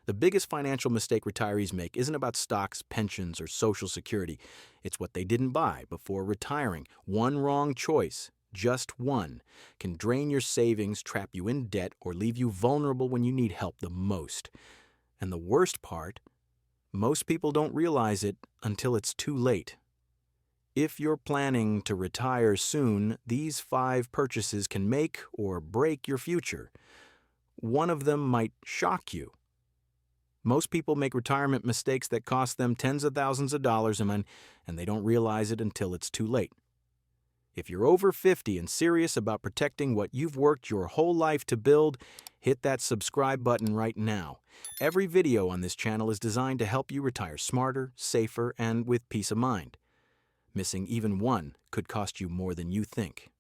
The biggest financial mistake retirees make isn't about stocks, pensions, or Social Security. It's what they didn't buy before retiring. One wrong choice, just one, can drain your savings, trap you in debt, or leave you vulnerable when you need help the most. And the worst part, most people don't realize it until it's too late. If you're planning to retire soon, these 5 purchases can make or break your future. One of them might shock you. Most people make retirement mistakes that cost them tens of thousands of dollars, and they don't realize it until it's too late. If you're over 50 and serious about protecting what you've worked your whole life to build, hit that subscribe button right now. Every video on this channel is designed to help you retire smarter, safer, and with peace of mind. Missing even one could cost you more than you think.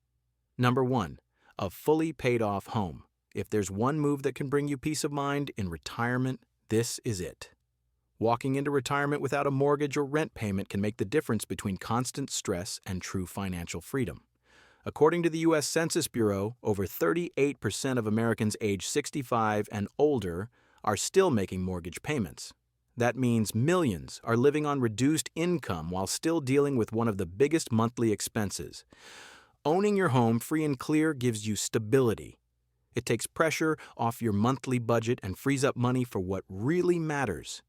Number 1, a fully paid off home. If there's one move that can bring you peace of mind in retirement, this is it. Walking into retirement without a mortgage or rent payment can make the difference between constant stress and true financial freedom. According to the U.S. Census Bureau, over 38% of Americans age 65 and older are still making mortgage payments. That means millions are living on reduced income while still dealing with one of the biggest monthly expenses. Owning your home free and clear gives you stability. It takes pressure off your monthly budget and frees up money for what really matters: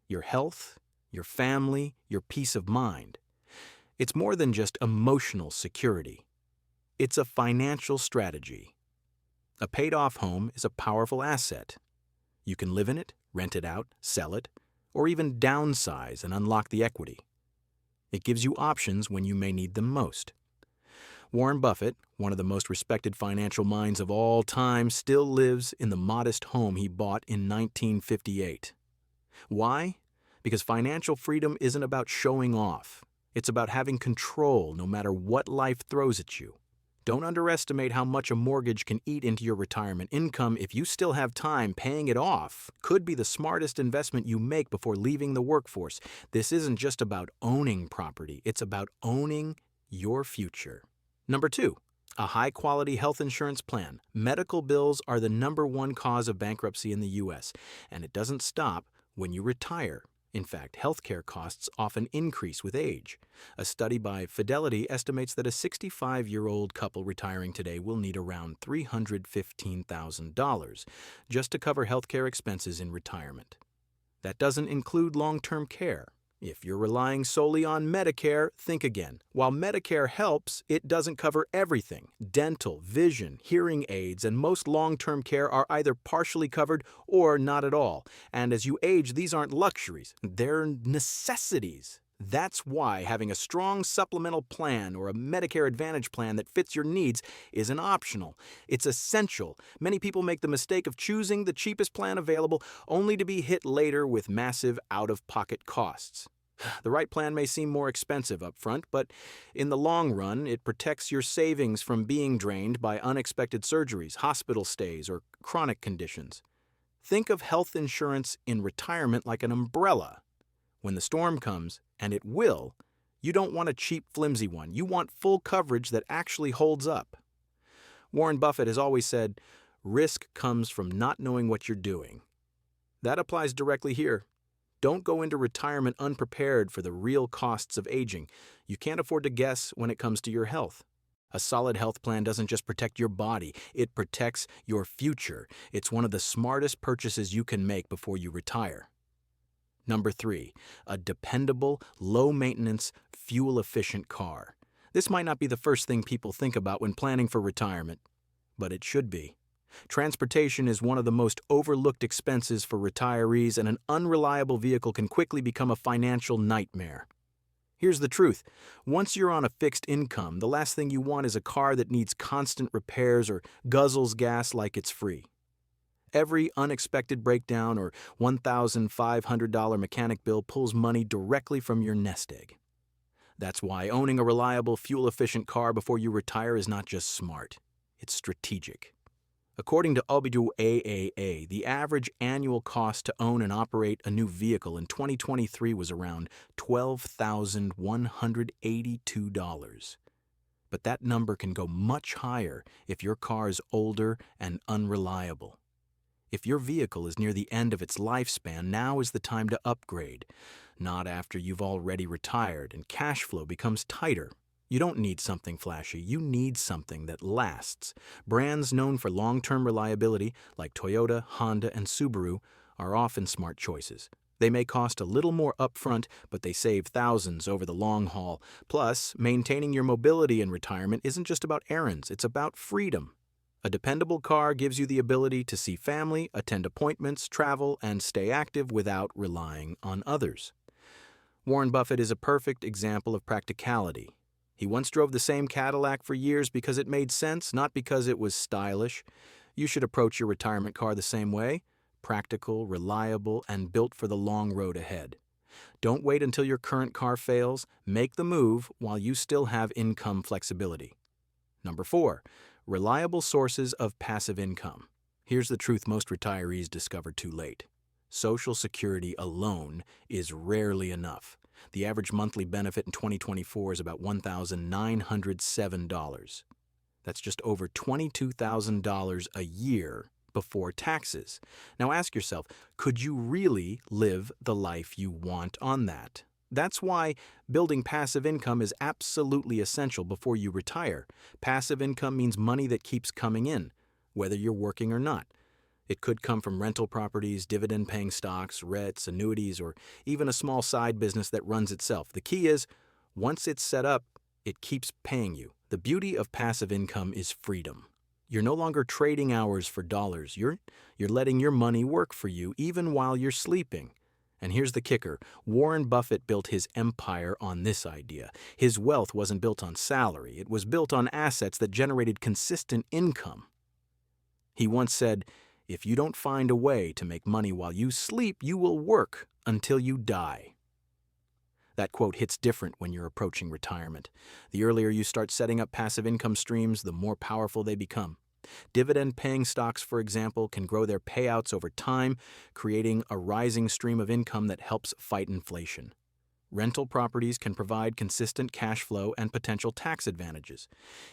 your health, your family, your peace of mind. It's more than just emotional security. It's a financial strategy. A paid-off home is a powerful asset. You can live in it, rent it out, sell it, or even downsize and unlock the equity. It gives you options when you may need them most. Warren Buffett, one of the most respected financial minds of all time, still lives in the modest home he bought in 1958. Why? Because financial freedom isn't about showing off. It's about having control no matter what life throws at you. Don't underestimate how much a mortgage can eat into your retirement income. If you still have time, paying it off could be the smartest investment you make before leaving the workforce. This isn't just about owning property. It's about owning your future. Number 2, a high-quality health insurance plan. Medical bills are the #1 cause of bankruptcy in the U.S., and it doesn't stop when you retire. In fact, healthcare costs often increase with age. A study by Fidelity estimates that a 65-year-old couple retiring today will need around $315,000 just to cover healthcare expenses in retirement. That doesn't include long-term care. If you're relying solely on Medicare, think again. While Medicare helps, it doesn't cover everything. Dental, vision, hearing aids, and most long-term care are either partially covered or not at all. And as you age, these aren't luxuries. They're necessities. That's why having a strong supplemental plan or a Medicare Advantage plan that fits your needs isn't optional. It's essential. Many people make the mistake of choosing the cheapest plan available only to be hit later with massive out-of-pocket costs. The right plan may seem more expensive up front, but in the long run, it protects your savings from being drained by unexpected surgeries, hospital stays, or chronic conditions. Think of health insurance in retirement like an umbrella. When the storm comes, and it will, you don't want a cheap, flimsy one. You want full coverage that actually holds up. Warren Buffett has always said, "Risk comes from not knowing what you're doing." That applies directly here. Don't go into retirement unprepared for the real costs of aging. You can't afford to guess when it comes to your health. A solid health plan doesn't just protect your body, it protects your future. It's one of the smartest purchases you can make before you retire. Number 3, a dependable, low-maintenance, fuel-efficient car. This might not be the first thing people think about when planning for retirement, but it should be. Transportation is one of the most overlooked expenses for retirees, and an unreliable vehicle can quickly become a financial nightmare. Here's the truth. Once you're on a fixed income, the last thing you want is a car that needs constant repairs or guzzles gas like it's free. Every unexpected breakdown or $1,500 mechanic bill pulls money directly from your nest egg. That's why owning a reliable, fuel-efficient car before you retire is not just smart, it's strategic. According to WAAA, the average annual cost to own and operate a new vehicle in 2023 was around $12,182. But that number can go much higher if your car is older and unreliable. If your vehicle is near the end of its lifespan, now is the time to upgrade, not after you've already retired and cash flow becomes tighter. You don't need something flashy, you need something that lasts. Brands known for long-term reliability, like Toyota, Honda, and Subaru, are often smart choices. They may cost a little more upfront, but they save thousands over the long haul. Plus, maintaining your mobility in retirement isn't just about errands, it's about freedom. A dependable car gives you the ability to see family, attend appointments, travel, and stay active without relying on others. Warren Buffett is a perfect example of practicality. He once drove the same Cadillac for years because it made sense, not because it was stylish. You should approach your retirement car the same way: practical, reliable, and built for the long road ahead. Don't wait until your current car fails. Make the move while you still have income flexibility. Number 4, reliable sources of passive income. Here's the truth most retirees discover too late. Social Security alone is rarely enough. The average monthly benefit in 2024 is about $1,907. That's just over $22,000 a year before taxes. Now ask yourself, could you really live the life you want on that? That's why building passive income is absolutely essential before you retire. Passive income means money that keeps coming in, whether you're working or not. It could come from rental properties, dividend-paying stocks, REITs, annuities, or even a small side business that runs itself. The key is, once it's set up, it keeps paying you. The beauty of passive income is freedom. You're no longer trading hours for dollars. You're letting your money work for you even while you're sleeping. And here's the kicker. Warren Buffett built his empire on this idea. His wealth wasn't built on salary. It was built on assets that generated consistent income. He once said, "If you don't find a way to make money while you sleep, you will work until you die." That quote hits different when you're approaching retirement. The earlier you start setting up passive income streams, the more powerful they become. Dividend-paying stocks, for example, can grow their payouts over time, creating a rising stream of income that helps fight inflation. Rental properties can provide consistent cash flow and potential tax advantages.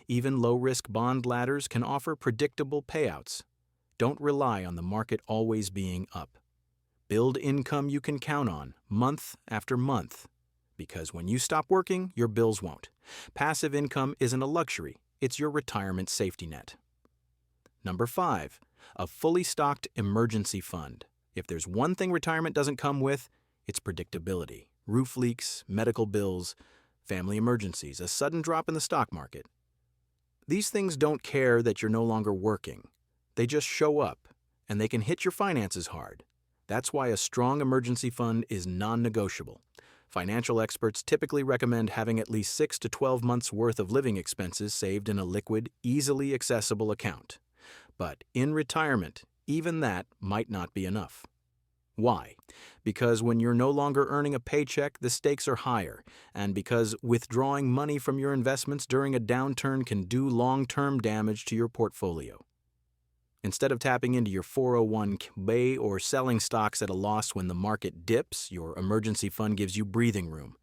Even low-risk bond ladders can offer predictable payouts. Don't rely on the market always being up. Build income you can count on, month after month. Because when you stop working, your bills won't. Passive income isn't a luxury, it's your retirement safety net. Number 5, a fully stocked emergency fund. If there's one thing retirement doesn't come with, it's predictability. Roof leaks, medical bills, family emergencies, a sudden drop in the stock market. These things don't care that you're no longer working. They just show up, and they can hit your finances hard. That's why a strong emergency fund is non-negotiable. Financial experts typically recommend having at least 6 to 12 months' worth of living expenses saved in a liquid, easily accessible account. But in retirement, even that might not be enough. Why? Because when you're no longer earning a paycheck, the stakes are higher, and because withdrawing money from your investments during a downturn can do long-term damage to your portfolio. Instead of tapping into your 401k or selling stocks at a loss when the market dips, your emergency fund gives you breathing room.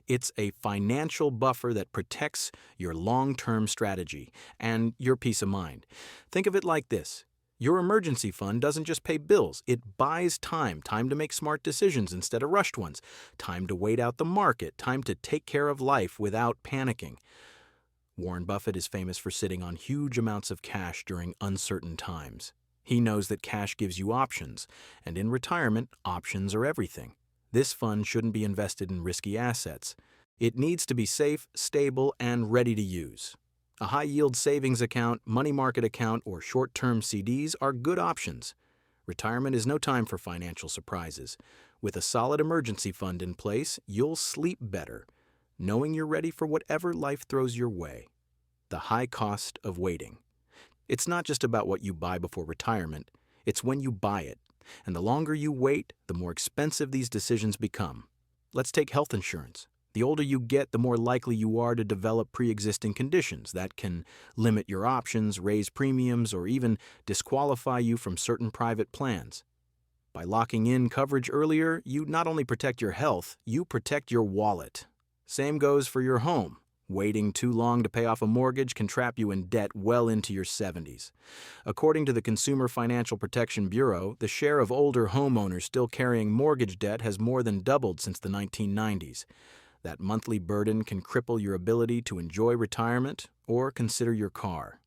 It's a financial buffer that protects your long-term strategy and your peace of mind. Think of it like this. Your emergency fund doesn't just pay bills, it buys time to make smart decisions instead of rushed ones, time to wait out the market, time to take care of life without panicking. Warren Buffett is famous for sitting on huge amounts of cash during uncertain times. He knows that cash gives you options, and in retirement, options are everything. This fund shouldn't be invested in risky assets. It needs to be safe, stable, and ready to use. A high-yield savings account, money market account, or short-term CDs are good options. Retirement is no time for financial surprises. With a solid emergency fund in place, you'll sleep better, knowing you're ready for whatever life throws your way. The high cost of waiting. It's not just about what you buy before retirement, it's when you buy it. And the longer you wait, the more expensive these decisions become. Let's take health insurance. The older you get, the more likely you are to develop pre-existing conditions that can limit your options, raise premiums, or even disqualify you from certain private plans. By locking in coverage earlier, you not only protect your health, you protect your wallet. Same goes for your home. Waiting too long to pay off a mortgage can trap you in debt well into your 70s. According to the Consumer Financial Protection Bureau, the share of older homeowners still carrying mortgage debt has more than doubled since the 1990s. That monthly burden can cripple your ability to enjoy retirement or consider your car.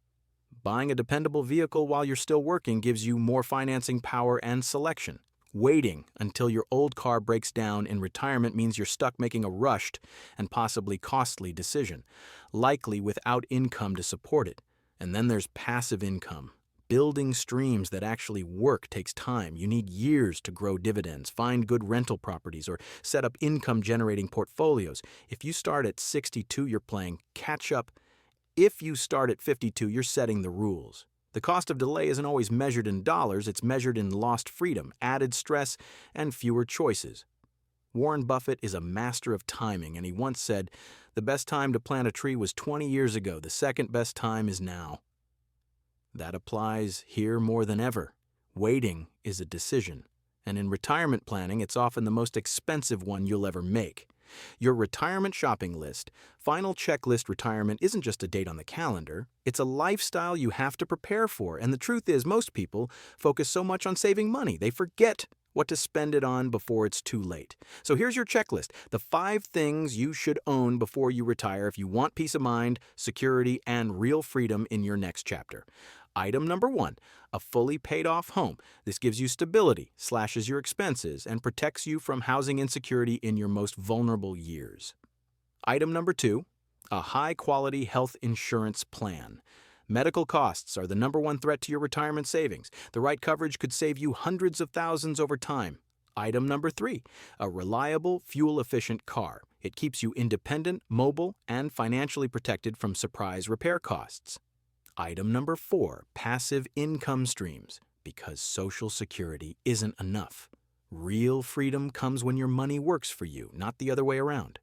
Buying a dependable vehicle while you're still working gives you more financing power and selection. Waiting until your old car breaks down in retirement means you're stuck making a rushed and possibly costly decision, likely without income to support it. And then there's passive income. Building streams that actually work takes time. You need years to grow dividends, find good rental properties, or set up income-generating portfolios. If you start at 62, you're playing catch-up. If you start at 52, you're setting the rules. The cost of delay isn't always measured in dollars, it's measured in lost freedom, added stress, and fewer choices. Warren Buffett is a master of timing, and he once said, "The best time to plant a tree was 20 years ago. The second best time is now." That applies here more than ever. Waiting is a decision, and in retirement planning, it's often the most expensive one you'll ever make. Your retirement shopping list, final checklist retirement, isn't just a date on the calendar. It's a lifestyle you have to prepare for, and the truth is most people focus so much on saving money, they forget what to spend it on before it's too late. So here's your checklist, the 5 things you should own before you retire if you want peace of mind, security, and real freedom in your next chapter. Item number 1, a fully paid off home. This gives you stability, slashes your expenses, and protects you from housing insecurity in your most vulnerable years. Item number 2, a high-quality health insurance plan. Medical costs are the number 1 threat to your retirement savings. The right coverage could save you hundreds of thousands over time. Item number 3, a reliable, fuel-efficient car. It keeps you independent, mobile, and financially protected from surprise repair costs. Item number 4, passive income streams, because Social Security isn't enough. Real freedom comes when your money works for you, not the other way around.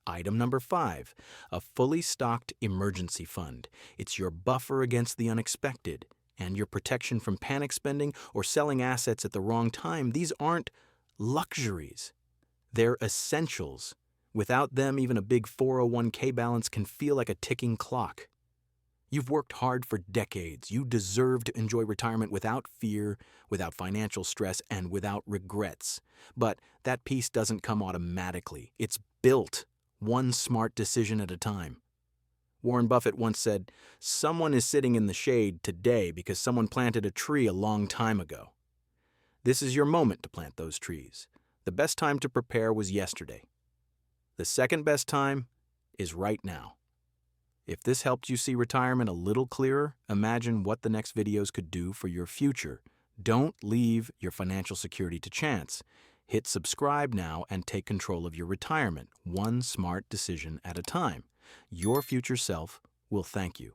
Item number 5, a fully stocked emergency fund. It's your buffer against the unexpected and your protection from panic spending or selling assets at the wrong time. These aren't luxuries. They're essentials. Without them, even a big 401k balance can feel like a ticking clock. You've worked hard for decades. You deserve to enjoy retirement without fear, without financial stress, and without regrets. But that peace doesn't come automatically. It's built, one smart decision at a time. Warren Buffett once said, "Someone is sitting in the shade today because someone planted a tree a long time ago." This is your moment to plant those trees. The best time to prepare was yesterday. The second best time is right now. If this helped you see retirement a little clearer, imagine what the next videos could do for your future. Don't leave your financial security to chance. Hit subscribe now and take control of your retirement, one smart decision at a time. Your future self will thank you.